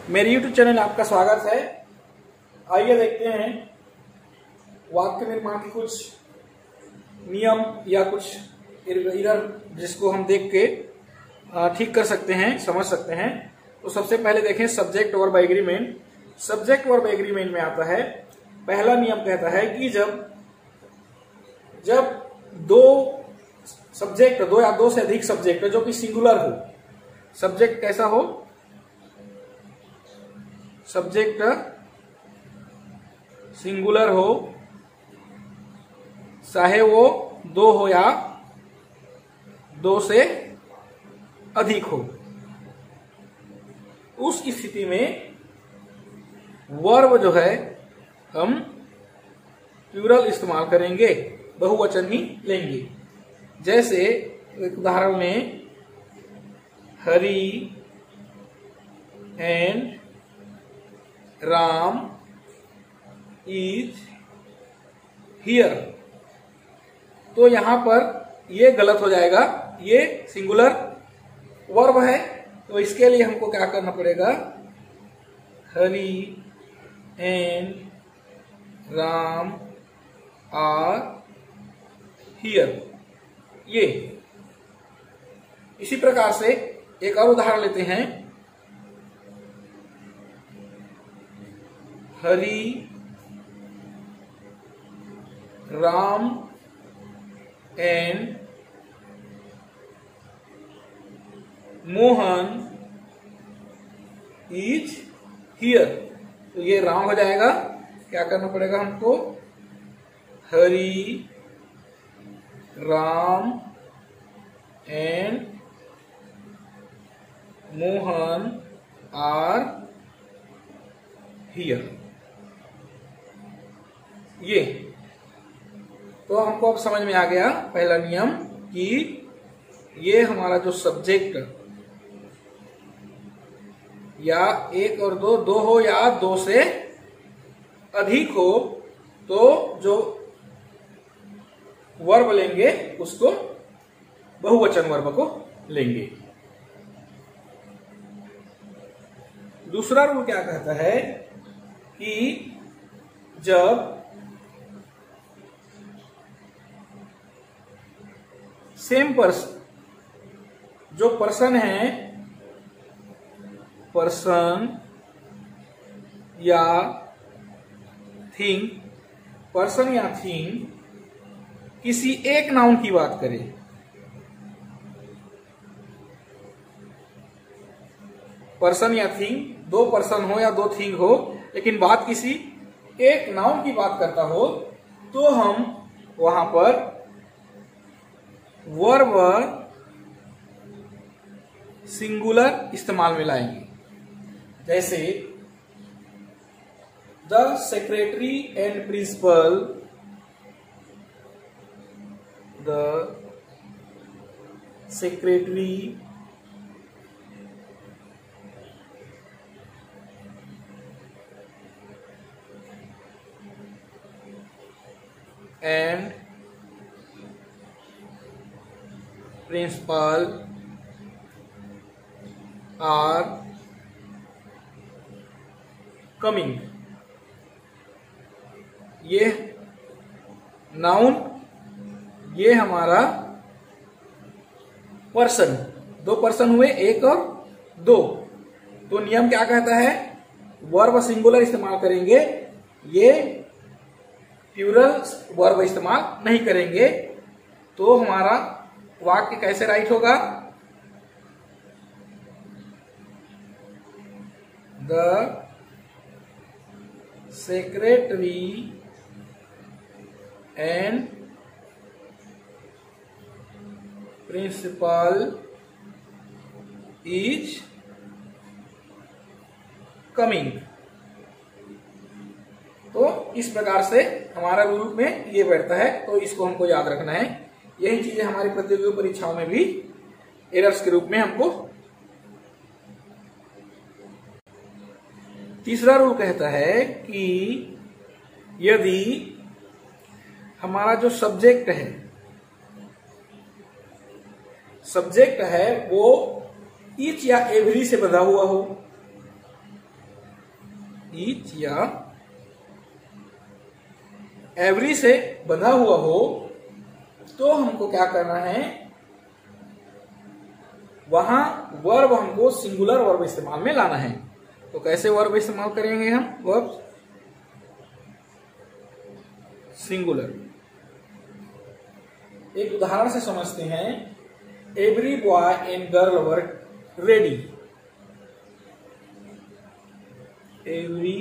मेरे YouTube channel में आपका स्वागत है। आइए देखते हैं वाक्य निर्माण के कुछ नियम या कुछ एरर जिसको हम देख के ठीक कर सकते हैं, समझ सकते हैं। तो सबसे पहले देखें subject verb agreement. Subject verb agreement में आता है, पहला नियम कहता है कि जब दो सब्जेक्ट, दो या दो से अधिक सब्जेक्ट जो कि सिंगुलर हो, सब्जेक्ट कैसा हो, सब्जेक्ट सिंगुलर हो, चाहे वो दो हो या दो से अधिक हो, उस स्थिति में वर्ब जो है हम प्लूरल इस्तेमाल करेंगे, बहुवचन ही लेंगे। जैसे एक उदाहरण में हरी एंड राम इज हियर। तो यहां पर ये गलत हो जाएगा, ये सिंगुलर वर्ब है, तो इसके लिए हमको क्या करना पड़ेगा, Hari and Ram are here. ये इसी प्रकार से एक और उदाहरण लेते हैं, Hari Ram and Mohan is here. तो ये राम हो जाएगा, क्या करना पड़ेगा हमको, Hari Ram and Mohan are here. ये तो हमको अब समझ में आ गया पहला नियम कि ये हमारा जो सब्जेक्ट या एक और दो, दो हो या दो से अधिक हो, तो जो वर्ब लेंगे उसको बहुवचन वर्ब को लेंगे। दूसरा रूल क्या कहता है कि जब सेम पर्सन, जो पर्सन है, पर्सन या थिंग, पर्सन या थिंग किसी एक नाउन की बात करे, पर्सन या थिंग, दो पर्सन हो या दो थिंग हो, लेकिन बात किसी एक नाउन की बात करता हो, तो हम वहां पर वर्ब सिंगुलर इस्तेमाल में लाएंगे। जैसे the secretary and principal, the secretary and principal are coming. ये नाउन, ये हमारा पर्सन, दो पर्सन हुए, एक और दो। तो नियम क्या कहता है, वर्ब सिंगुलर इस्तेमाल करेंगे, ये प्लूरल वर्ब इस्तेमाल नहीं करेंगे। तो हमारा वाक्य कैसे राइट होगा, the secretary and principal is coming. तो इस प्रकार से हमारा रूल में ये बैठता है, तो इसको हमको याद रखना है। यही चीजें हमारी प्रतियोगी परीक्षाओं में भी एरर्स के रूप में हमको। तीसरा रूल कहता है कि यदि हमारा जो सब्जेक्ट है वो ईच या एवरी से बंधा हुआ हो, ईच या एवरी से बंधा हुआ हो तो हमको क्या करना है, वहां वर्ब हमको सिंगुलर वर्ब इस्तेमाल में लाना है। तो कैसे वर्ब इस्तेमाल करेंगे हम, वर्ब सिंगुलर। एक उदाहरण से समझते हैं। Every boy and girl were ready. Every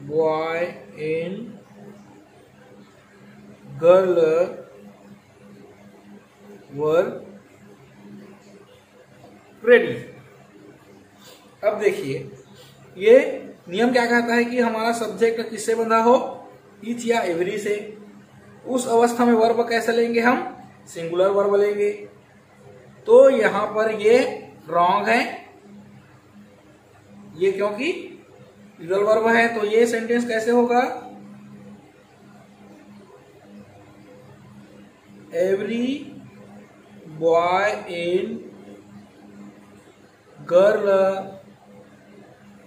boy and girl were ready. अब देखिए ये नियम क्या कहता है कि हमारा सब्जेक्ट किससे बंधा हो, ईच या एवरी से। उस अवस्था में वर्ब कैसे लेंगे हम, सिंगुलर वर्ब लेंगे। तो यहां पर ये रॉन्ग है, ये क्योंकि प्लूरल वर्ब है। तो ये सेंटेंस कैसे होगा, every boy and girl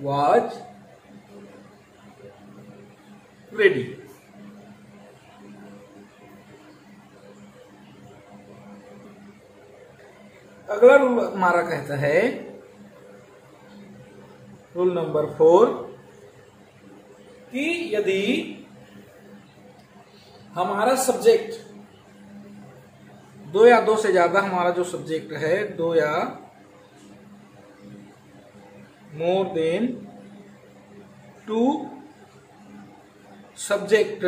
was ready. अगला रूल हमारा कहता है, रूल नंबर 4, कि यदि हमारा सब्जेक्ट दो या दो से ज्यादा, हमारा जो सब्जेक्ट है दो या मोर देन 2 सब्जेक्ट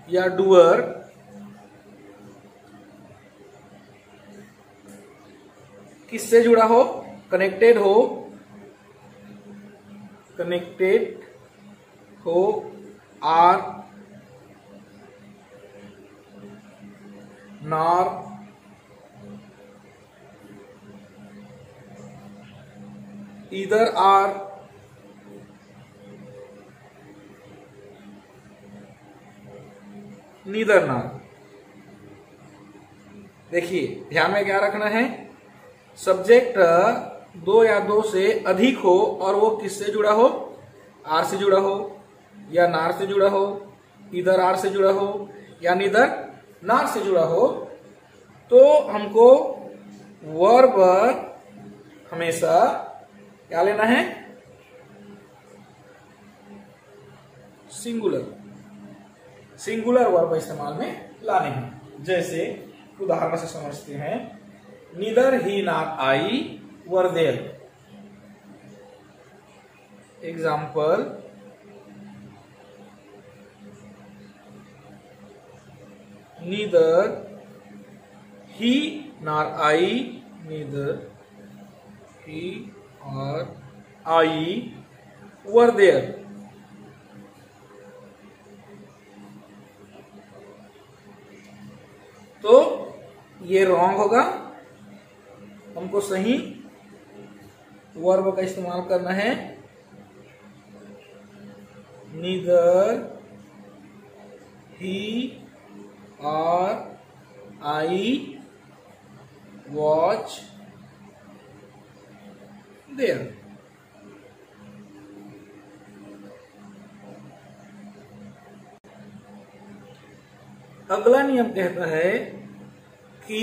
या डूअर किससे जुड़ा हो, कनेक्टेड हो or nor either or neither nor. देखिए ध्यान में क्या रखना है, सब्जेक्ट दो या दो से अधिक हो और वो किससे जुड़ा हो, आर से जुड़ा हो या नार से जुड़ा हो, इधर आर से जुड़ा हो या नीदर नार से जुड़ा हो, तो हमको वर्ब हमेशा क्या लेना है, सिंगुलर वर्ब इस्तेमाल में लाने हैं। जैसे उदाहरण से समझते हैं, neither he not I were there. Example, neither he nor I, neither he or I were there. तो ये रॉन्ग होगा, हमको सही वर्ब का इस्तेमाल करना है। Neither he or I watch there. अगला नियम कहता है कि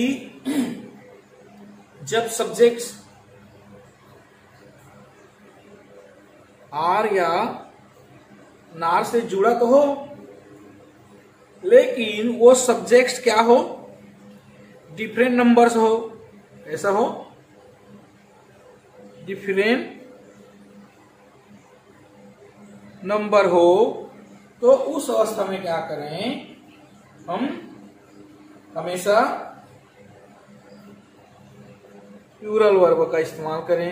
जब सब्जेक्ट्स आर या नार से जुड़ा तो हो, लेकिन वो सब्जेक्ट्स क्या हो, डिफरेंट नंबर्स हो। ऐसा हो, डिफरेंट नंबर हो, तो उस अवस्था में क्या करें, हम हमेशा प्लूरल वर्ब का इस्तेमाल करें।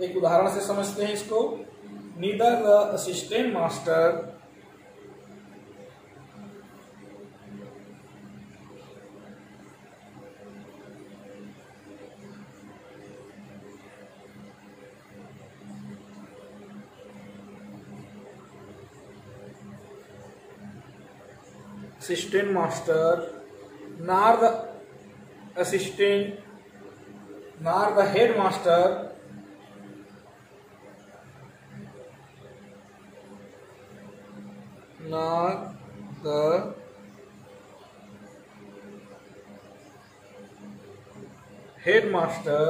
एक उदाहरण से समझते हैं इसको। Neither the assistant master nor the assistant nor the headmaster nor the headmaster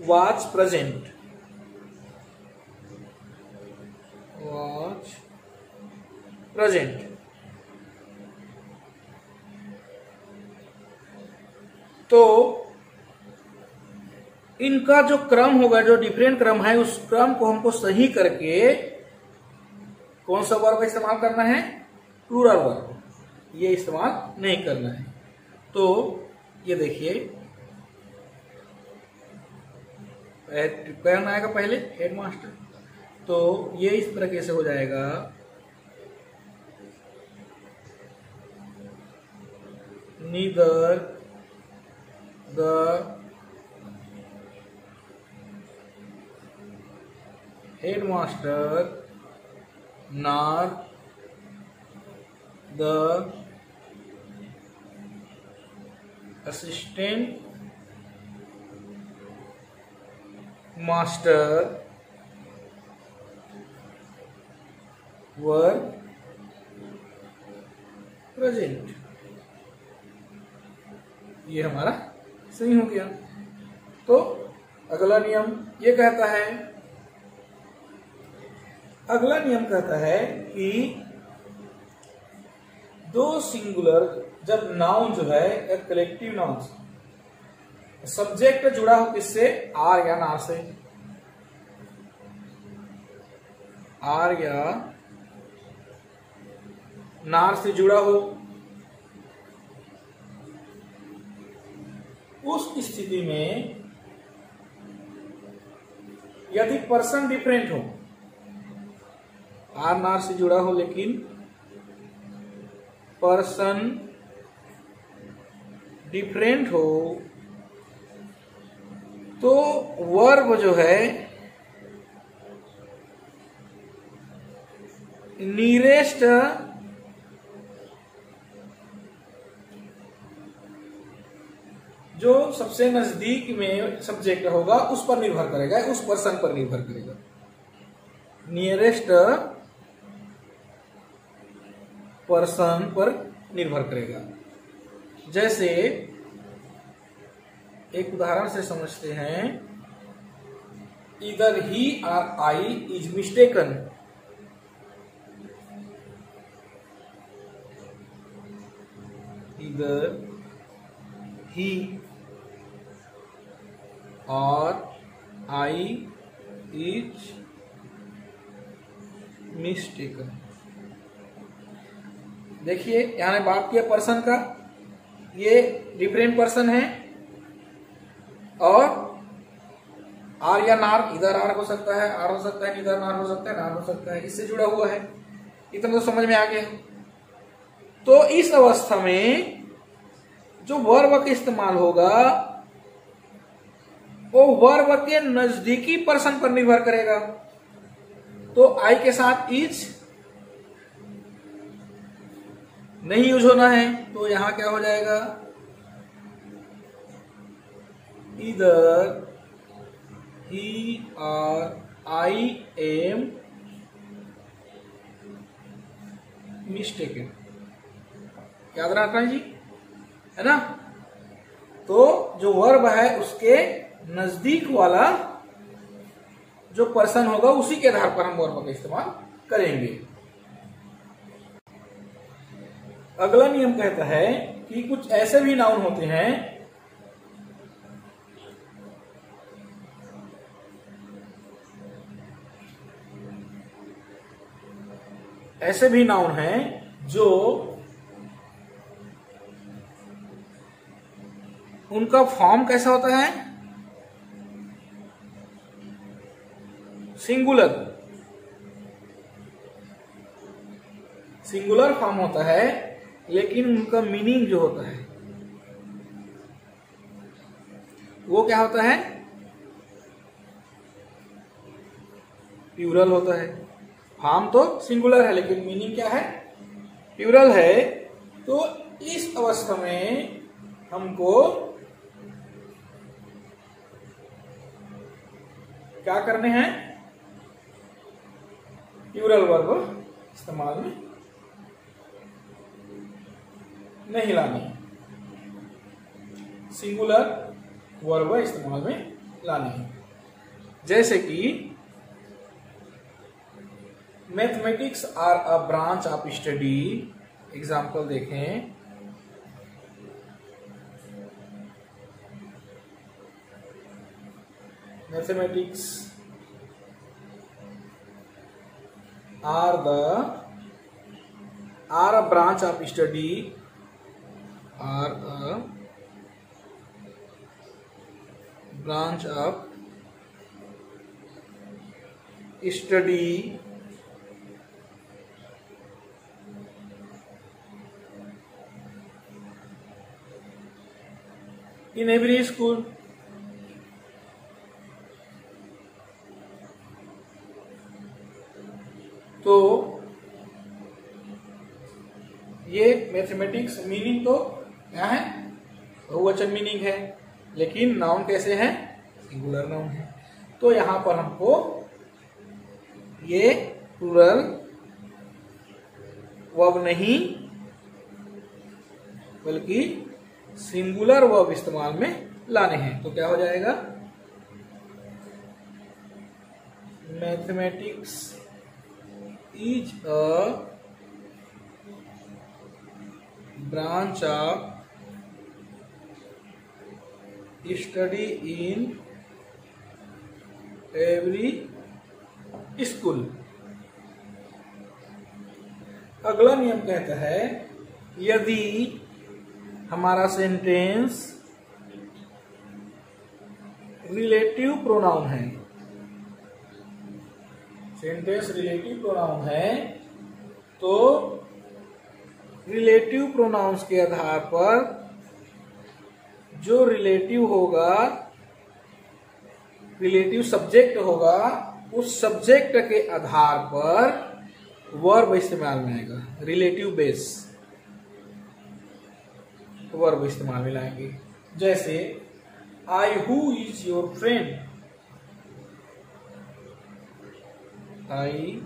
was present. तो इनका जो क्रम होगा, जो डिफरेंट क्रम है, उस क्रम को हमको सही करके कौन सा वर्ब इस्तेमाल करना है? प्लूरल वर्ब, ये इस्तेमाल नहीं करना है। तो ये देखिए, करना आएगा पहले हेडमास्टर, तो ये इस तरीके से हो जाएगा, neither the headmaster nor the assistant master were present। ये हमारा सही हो गया। तो अगला नियम ये कहता है, अगला नियम कहता है कि दो सिंगुलर, जब नाउन जो है एक कलेक्टिव नाउन, सब्जेक्ट जुड़ा हो किससे? आर या नार से, आर या नार से जुड़ा हो, उस स्थिति में यदि पर्सन डिफरेंट हो, आर नार से जुड़ा हो लेकिन पर्सन डिफरेंट हो, तो वर्ब जो है नियरेस्ट जो सबसे नजदीक में सब्जेक्ट होगा उस पर निर्भर करेगा, उस पर्सन पर निर्भर करेगा। नियरेस्ट पर्सन पर निर्भर करेगा। जैसे एक उदाहरण से समझते हैं, इधर ही और आई इज मिस्टेकन, इधर ही और आई इज मिस्टेकन। देखिए यहां बात किया पर्सन का, ये डिफरेंट पर्सन है, और आर या नार, इधर आर हो सकता है, आर हो सकता है, इधर नार हो सकता है, नार हो सकता है, इससे जुड़ा हुआ है। इतना तो समझ में आ गया। तो इस अवस्था में जो वर्ब का इस्तेमाल होगा वो वर्ब के नजदीकी पर्सन पर निर्भर करेगा। तो आई के साथ इज नहीं यूज होना है, तो यहां क्या हो जाएगा? इधर ही और आई एम मिस्टेकन। याद रखना जी, है ना? तो जो वर्ब है उसके नजदीक वाला जो पर्सन होगा उसी के आधार पर हम वर्ब का इस्तेमाल करेंगे। अगला नियम कहता है कि कुछ ऐसे भी नाउन होते हैं ऐसे भी नाउन हैं जो उनका फॉर्म कैसा होता है? सिंगुलर, सिंगुलर फॉर्म होता है, लेकिन उनका मीनिंग जो होता है वो क्या होता है? प्लूरल होता है। फॉर्म तो सिंगुलर है लेकिन मीनिंग क्या है? प्लूरल है। तो इस अवस्था में हमको क्या करने हैं, प्लूरल वर्ब इस्तेमाल में नहीं लाने, सिंगुलर वर्ब इस्तेमाल में लाने हैं। जैसे कि mathematics are a branch of study, example देखें। Mathematics are a branch of study, are a branch of study in every school। तो ये मैथमेटिक्स मीनिंग तो क्या है, बहुवचन मीनिंग है, लेकिन नाउन कैसे है, सिंगुलर नाउन है। तो यहां पर हमको ये प्लूरल वर्ब नहीं बल्कि सिंगुलर वर्ब इस्तेमाल में लाने हैं। तो क्या हो जाएगा, mathematics is a branch of study in every school. अगला नियम कहता है, यदि हमारा सेंटेंस रिलेटिव प्रोनाउन है, सेंटेंस रिलेटिव प्रोनाउन है, तो रिलेटिव प्रोनाउंस के आधार पर जो रिलेटिव होगा, रिलेटिव सब्जेक्ट होगा, उस सब्जेक्ट के आधार पर वर्ब इस्तेमाल में आएगा। रिलेटिव बेस वर्ब इस्तेमाल में लाएंगे। जैसे I who is your friend, I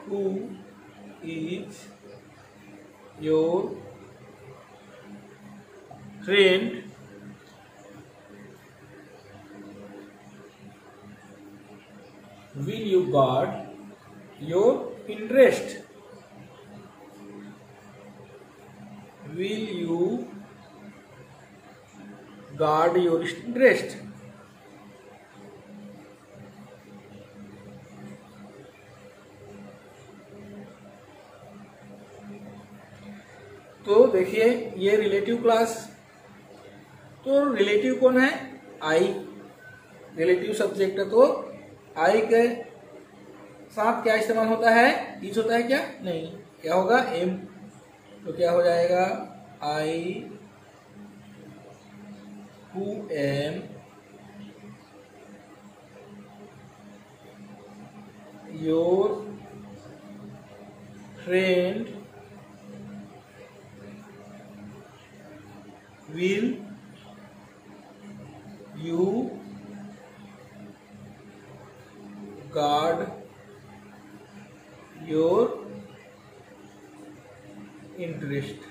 who is your friend will you guard your interest, will you guard your interest। तो देखिए ये रिलेटिव क्लास, तो रिलेटिव कौन है, आई, रिलेटिव सब्जेक्ट है, तो आई के साथ क्या इस्तेमाल होता है, इज होता है क्या, नहीं, क्या होगा, एम। तो क्या हो जाएगा, I who am your friend will you guard your interest।